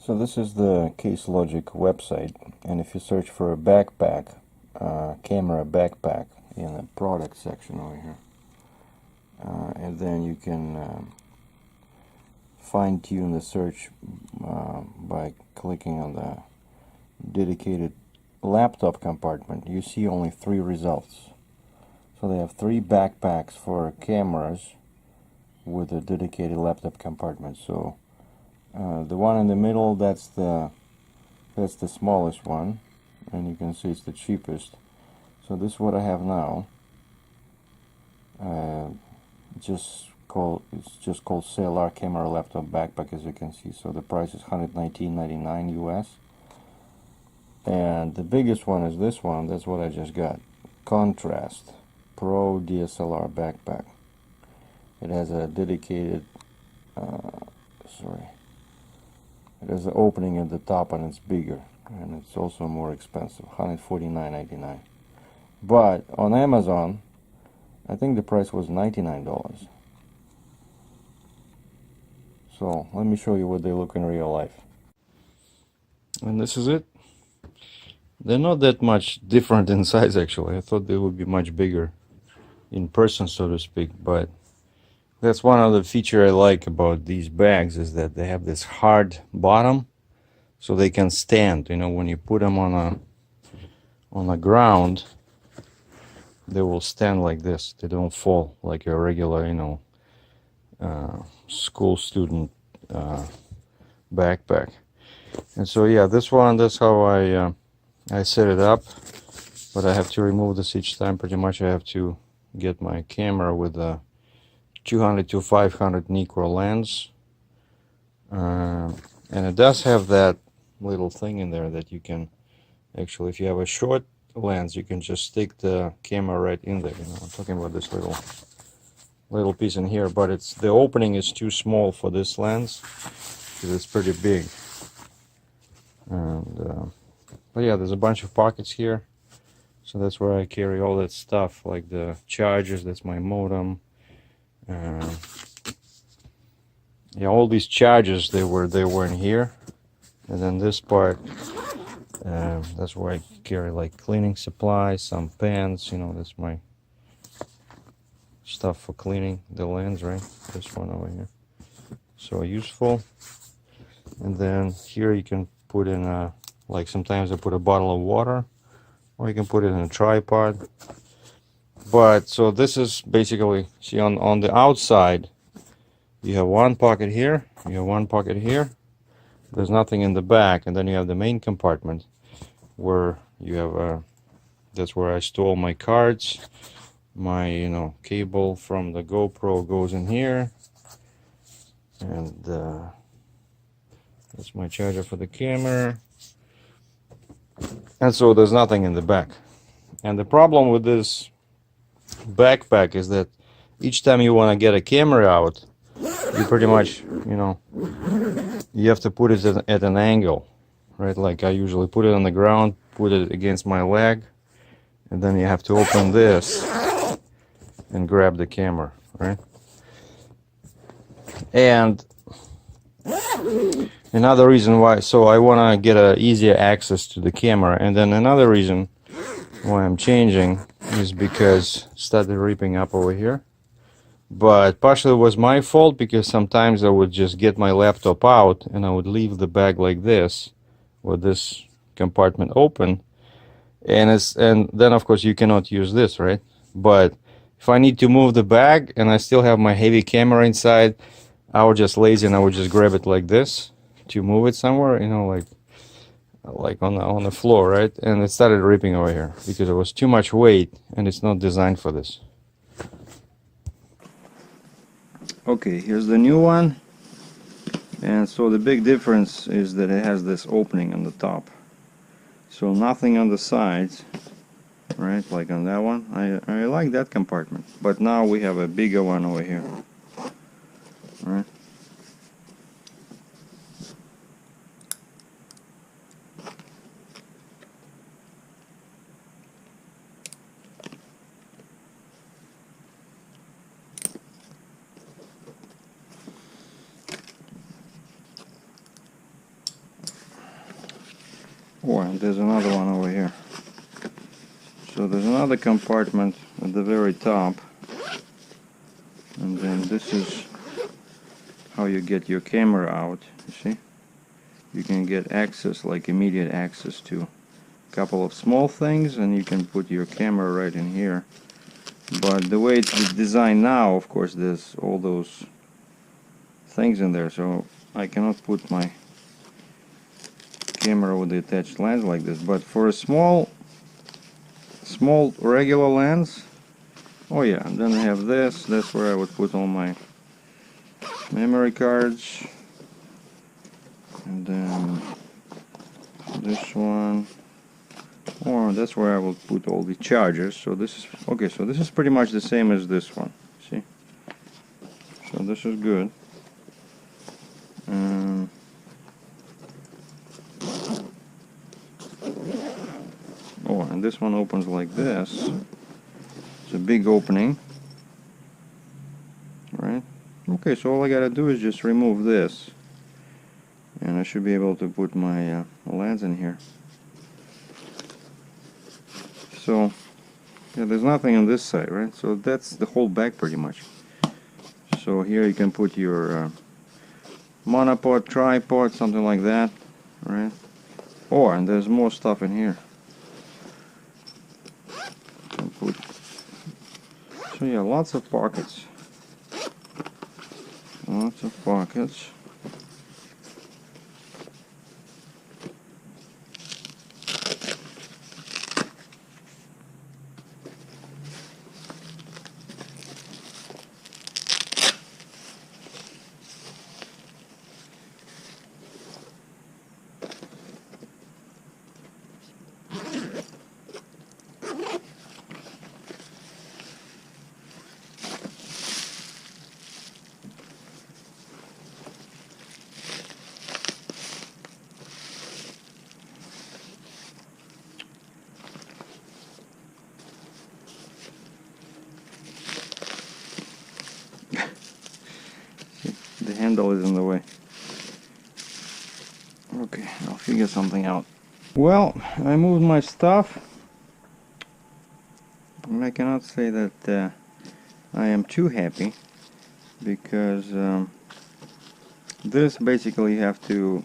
So this is the Case Logic website, and if you search for a backpack, camera backpack in the product section over here, and then you can fine-tune the search by clicking on the dedicated laptop compartment. You see only 3 results. So they have 3 backpacks for cameras with a dedicated laptop compartment. So the one in the middle, that's the smallest one, and you can see it's the cheapest. So this is what I have now. It's just called Dslr camera laptop backpack, as you can see. So the price is $119.99 US. And the biggest one is this one. That's what I just got. Kontrast Pro DSLR backpack. It has a dedicated it has an opening at the top, and it's bigger, and it's also more expensive, $149.99. But on Amazon, I think the price was $99. So let me show you what they look in real life. And this is it. They're not that much different in size, actually. I thought they would be much bigger in person, so to speak, but that's one of the features I like about these bags, is that they have this hard bottom, so they can stand. You know, when you put them on the ground, they will stand like this. They don't fall like a regular, school student backpack. And so yeah, this one, that's how I set it up. But I have to remove this each time. Pretty much I have to get my camera with a 200 to 500 Nikkor lens, and it does have that little thing in there that you can actually, if you have a short lens, you can just stick the camera right in there. I'm talking about this little piece in here, but the opening is too small for this lens because it's pretty big. And but yeah, there's a bunch of pockets here, so that's where I carry all that stuff, like the chargers. That's my modem. Yeah, all these chargers, they were in here, and then this part, that's where I carry like cleaning supplies, some pens. That's my stuff for cleaning the lens, right? This one over here, so useful. And then here you can put in like sometimes I put a bottle of water, or you can put it in a tripod. But so this is basically, see, on the outside you have one pocket here, you have one pocket here. There's nothing in the back, and then you have the main compartment where you have that's where I store my cards. My cable from the GoPro goes in here, and that's my charger for the camera. And so there's nothing in the back. And the problem with this backpack is that each time you want to get a camera out, you pretty much, you have to put it at an angle, right? Like I usually put it on the ground, put it against my leg, and then you have to open this and grab the camera, right? And another reason why, so I want to get easier access to the camera. And then another reason why I'm changing is because it started ripping up over here. But partially it was my fault, because sometimes I would just get my laptop out and I would leave the bag like this, with this compartment open, and then of course you cannot use this, right? But if I need to move the bag and I still have my heavy camera inside, I would just lazy and I would just grab it like this to move it somewhere, like on the floor, right? And it started ripping over here because it was too much weight, and it's not designed for this. Okay, here's the new one. And so the big difference is that it has this opening on the top, so nothing on the sides, right? Like on that one, I like that compartment, but now we have a bigger one over here, right? Oh, and there's another one over here. So there's another compartment at the very top, and then this is how you get your camera out. You see, you can get access, like immediate access to a couple of small things, and you can put your camera right in here. But the way it's designed now, of course, there's all those things in there, so I cannot put my camera with the attached lens like this. But for a small regular lens, oh yeah, and then I have this. That's where I would put all my memory cards, and then this one. Or that's where I will put all the chargers. So this is okay. So this is pretty much the same as this one. See? So this is good. Oh, and this one opens like this. It's a big opening, right? Okay, so all I gotta do is just remove this, and I should be able to put my lens in here. So yeah, there's nothing on this side, right? So that's the whole bag pretty much. So here you can put your monopod, tripod, something like that, right? Oh, and there's more stuff in here. So yeah, lots of pockets. Lots of pockets. The handle is in the way. Okay, I'll figure something out. Well, I moved my stuff, and I cannot say that I am too happy, because this basically you have to,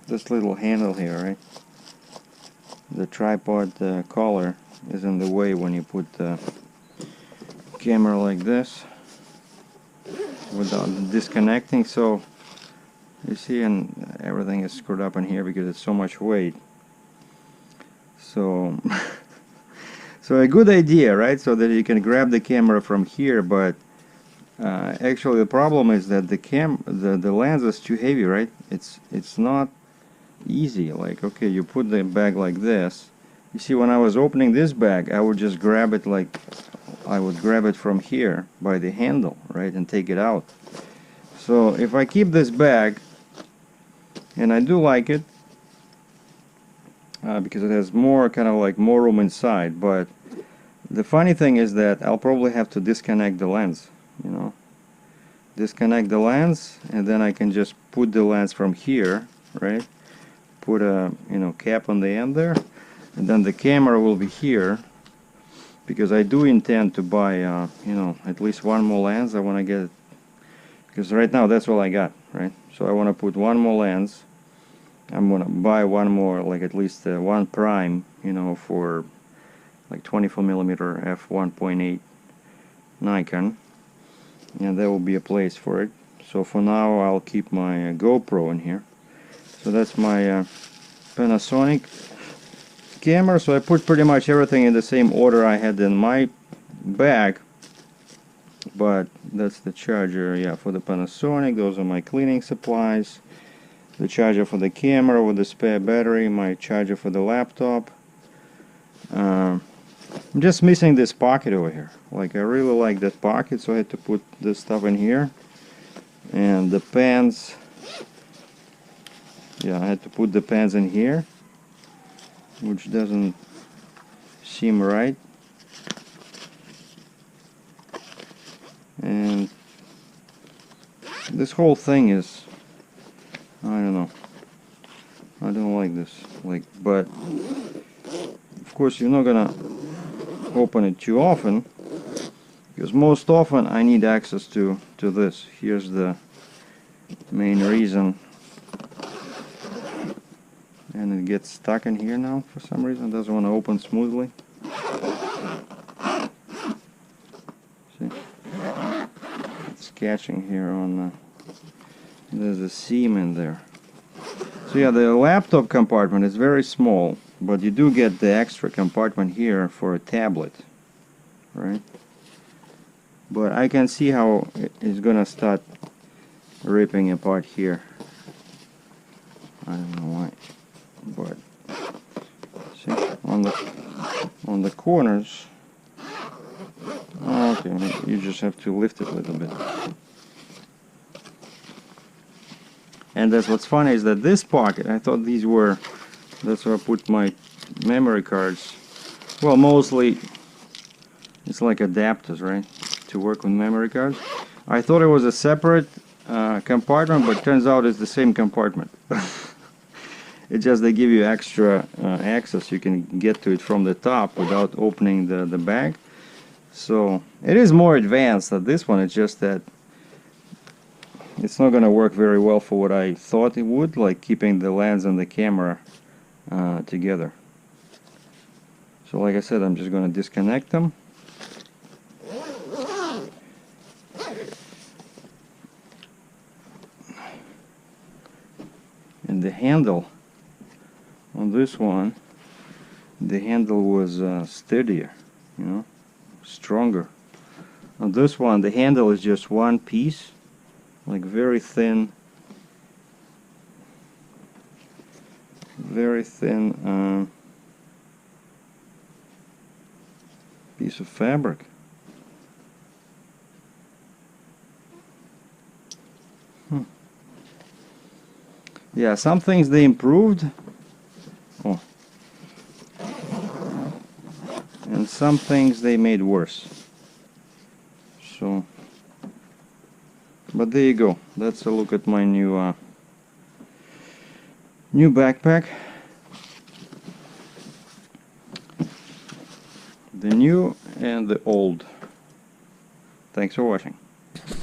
this little handle here, right? The tripod collar is in the way when you put the camera like this without disconnecting. So you see, and everything is screwed up in here because it's so much weight. So so a good idea, right? So that you can grab the camera from here, but actually the problem is that the lens is too heavy, right? It's not easy. Like, okay, you put the bag like this. You see, when I was opening this bag, I would just grab it, like I would grab it from here by the handle, right, and take it out. So if I keep this bag, and I do like it because it has more kind of like more room inside, but the funny thing is that I'll probably have to disconnect the lens, you know, disconnect the lens, and then I can just put the lens from here, right, put a, you know, cap on the end there, and then the camera will be here, because I do intend to buy you know, at least one more lens. I want to get, because right now that's all I got, right? So I want to put one more lens. I'm gonna buy one more, like at least one prime, you know, for like 24mm f1.8 Nikon, and there will be a place for it. So for now I'll keep my GoPro in here. So that's my Panasonic camera. So I put pretty much everything in the same order I had in my bag, but that's the charger, yeah, for the Panasonic. Those are my cleaning supplies, the charger for the camera with the spare battery, my charger for the laptop. I'm just missing this pocket over here. Like, I really like that pocket, so I had to put this stuff in here. And the pens, yeah, I had to put the pens in here, which doesn't seem right. And this whole thing is, I don't know. I don't like this. But of course you're not gonna open it too often, because most often I need access to this. Here's the main reason. And it gets stuck in here now for some reason. It doesn't want to open smoothly. See? It's catching here on there's a seam in there. So yeah, the laptop compartment is very small, but you do get the extra compartment here for a tablet, right? But I can see how it's gonna start ripping apart here. I don't know why, but see, on the corners. Okay, you just have to lift it a little bit. And that's what's funny is that this pocket, I thought these were, that's where I put my memory cards. Well, mostly it's like adapters, right, to work with memory cards. I thought it was a separate compartment, but turns out it's the same compartment. It's just they give you extra access. You can get to it from the top without opening the bag. So it is more advanced than this one. It's just that it's not going to work very well for what I thought it would, like keeping the lens and the camera together. So like I said, I'm just going to disconnect them. And the handle on this one, the handle was steadier, you know, stronger. On this one, the handle is just one piece, like very thin piece of fabric. Yeah, some things they improved. Oh. And some things they made worse. So, but there you go. That's a look at my new new backpack. The new and the old. Thanks for watching.